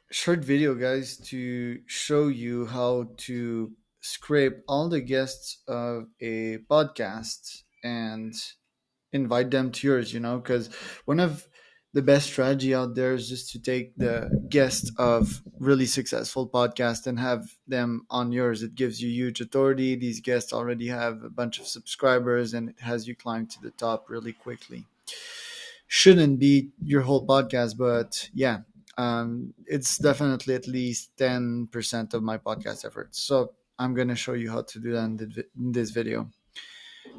short video, guys, to show you how to scrape all the guests of a podcast and invite them to yours, because one of the best strategy out there is just to take the guests of really successful podcasts and have them on yours. It gives you huge authority. These guests already have a bunch of subscribers and it has you climb to the top really quickly. Shouldn't be your whole podcast, but yeah, it's definitely at least 10% of my podcast efforts. So I'm going to show you how to do that in this video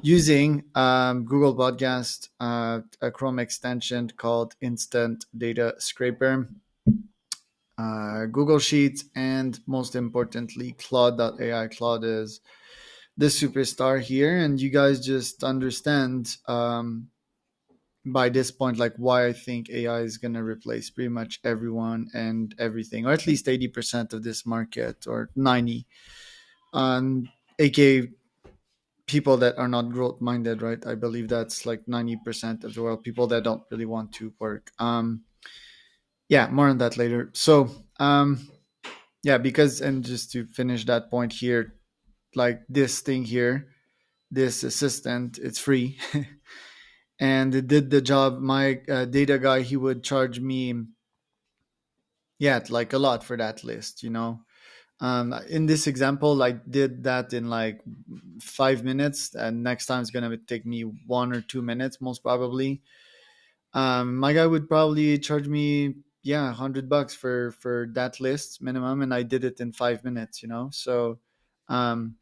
using Google Podcast, a Chrome extension called Instant Data Scraper, Google Sheets, and most importantly, claude.ai. Claude is the superstar here, and you guys just understand by this point like why I think AI is going to replace pretty much everyone and everything, or at least 80% of this market, or 90, aka people that are not growth minded, right? I believe that's like 90% of the world, people that don't really want to work. Yeah, more on that later. So, yeah, because, and just to finish that point here, like this thing here, this assistant, it's free. And it did the job. My data guy, he would charge me, yeah, like a lot for that list. In this example, I did that in like 5 minutes, and next time it's gonna take me 1 or 2 minutes, most probably. My guy would probably charge me, yeah, $100 for that list minimum, and I did it in 5 minutes. So, um,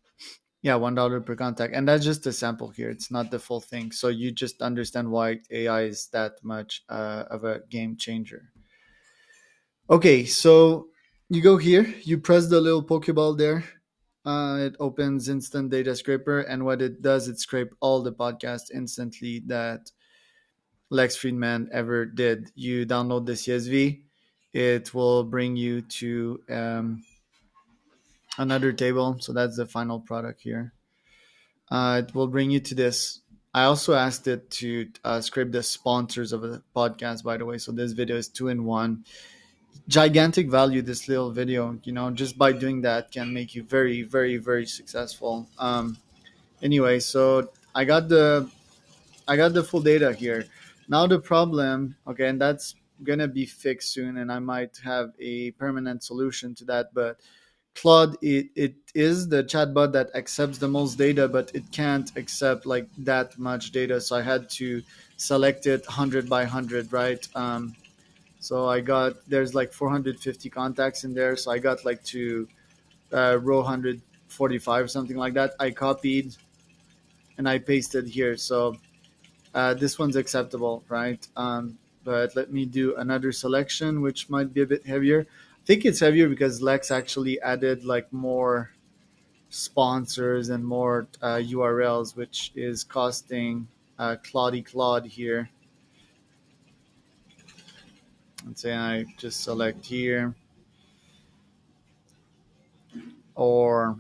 yeah, $1 per contact, and that's just a sample here. It's not the full thing. So you just understand why AI is that much of a game changer. Okay, so you go here, you press the little Pokeball there. It opens Instant Data Scraper, and what it does, it scrape all the podcasts instantly that Lex Friedman ever did. You download the CSV, it will bring you to another table. So that's the final product here. It will bring you to this. I also asked it to scrape the sponsors of the podcast, by the way. So this video is two in one. Gigantic value, this little video, just by doing that can make you very, very, very successful. Anyway, so I got the full data here. Now the problem, okay, and that's gonna be fixed soon, and I might have a permanent solution to that. But Claude, it is the chatbot that accepts the most data, but it can't accept like that much data. So I had to select it 100 by 100, right? So I got, there's like 450 contacts in there. So I got like to row 145, something like that. I copied and I pasted here. So this one's acceptable, right? But let me do another selection, which might be a bit heavier. I think it's heavier because Lex actually added like more sponsors and more URLs, which is costing Claude here. Let's say I just select here, or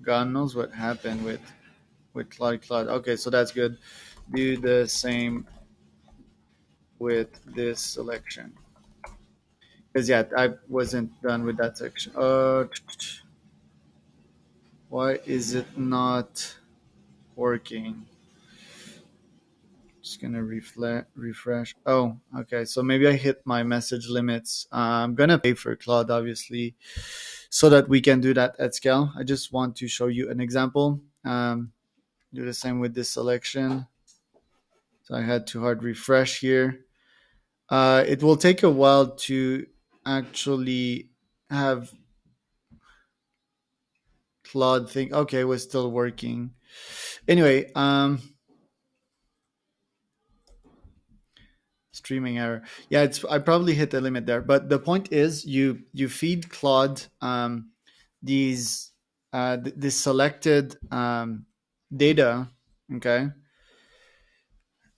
God knows what happened with Claude. Okay, so that's good. Do the same with this selection. Because yeah, I wasn't done with that section. Why is it not working? Just gonna refresh. Oh, okay. So maybe I hit my message limits. I'm gonna pay for Cloud, obviously, so that we can do that at scale. I just want to show you an example. Do the same with this selection. So I had to hard refresh here. It will take a while to actually have Claude think, okay, we're still working. Anyway, streaming error. Yeah, it's, I probably hit the limit there. But the point is, you feed Claude these this selected data. Okay,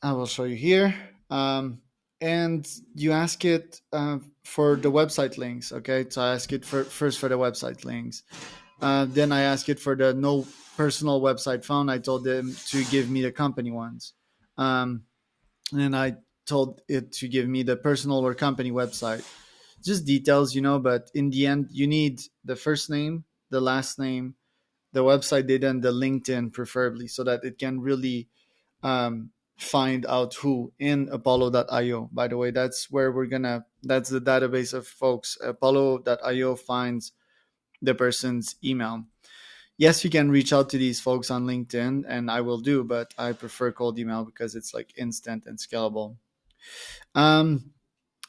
I will show you here. And you ask it for the website links. Okay, so I ask it for first for the website links. Then I ask it for the no personal website found. I told them to give me the company ones. And I told it to give me the personal or company website. just details, but in the end, you need the first name, the last name, the website data, and the LinkedIn, preferably, so that it can really find out who in apollo.io. By the way, that's the database of folks. Apollo.io finds the person's email. Yes, you can reach out to these folks on LinkedIn, and I will do, but I prefer cold email because it's like instant and scalable. Um,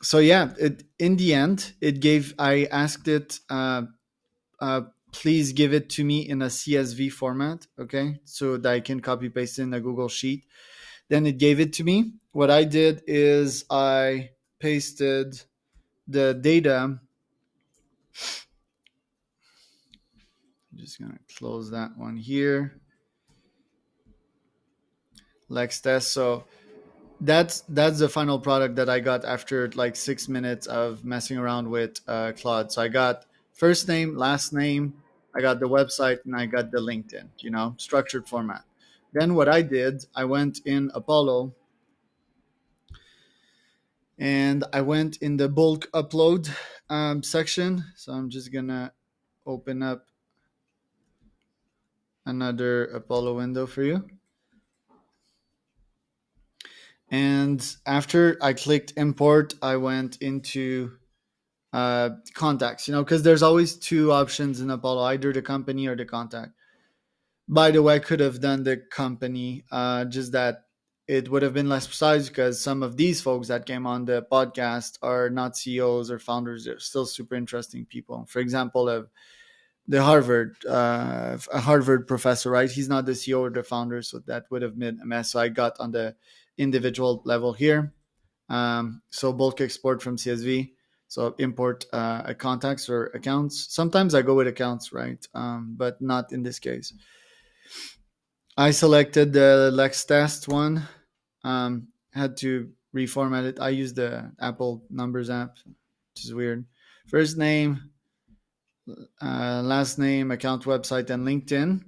so yeah, in the end, I asked it, uh, please give it to me in a CSV format, okay, so that I can copy paste it in a Google Sheet. Then it gave it to me. What I did is I pasted the data. I'm just gonna close that one here. Lex test. So that's the final product that I got after like 6 minutes of messing around with Claude. So I got first name, last name, I got the website, and I got the LinkedIn. Structured format. Then what I did, I went in Apollo and I went in the bulk upload section. So I'm just gonna open up another Apollo window for you. And after I clicked import, I went into contacts, because there's always two options in Apollo, either the company or the contact. By the way, I could have done the company, just that it would have been less precise because some of these folks that came on the podcast are not CEOs or founders. They're still super interesting people. For example, the a Harvard professor, right? He's not the CEO or the founder, so that would have been a mess. So I got on the individual level here. So bulk export from CSV. So import contacts or accounts. Sometimes I go with accounts, right? But not in this case. I selected the Lex test one. Had to reformat it. I use the Apple Numbers app, which is weird. First name, last name, account, website, and LinkedIn.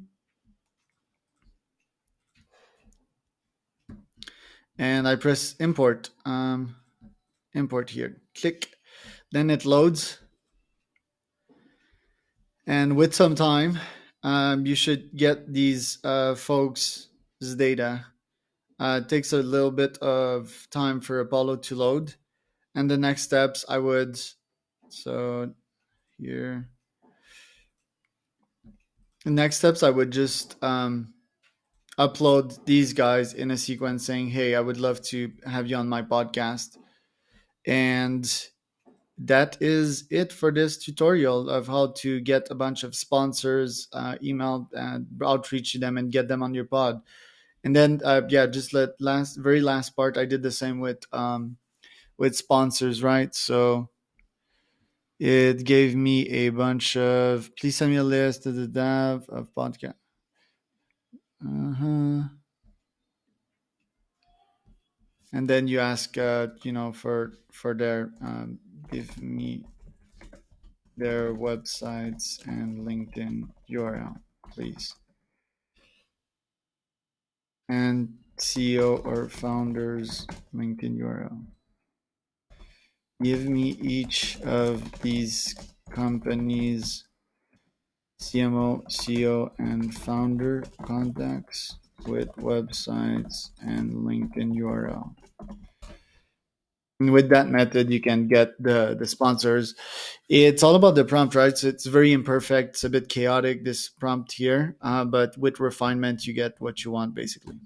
And I press import. Import here. Click. Then it loads. And with some time, you should get these folks' data. It takes a little bit of time for Apollo to load. And the next steps, so here, the next steps, I would just upload these guys in a sequence saying, hey, I would love to have you on my podcast. And that is it for this tutorial of how to get a bunch of sponsors, email and outreach to them and get them on your pod. And then yeah, just very last part, I did the same with sponsors, right? So it gave me a bunch of, please send me a list of the dev of podcast. Uh-huh. And then you ask, for their, give me their websites and LinkedIn URL, please. And CEO or founders LinkedIn URL. Give me each of these companies' CMO, CEO, and founder contacts with websites and LinkedIn URL. And with that method, you can get the sponsors. It's all about the prompt, right? So it's very imperfect. It's a bit chaotic, this prompt here, but with refinement, you get what you want, basically.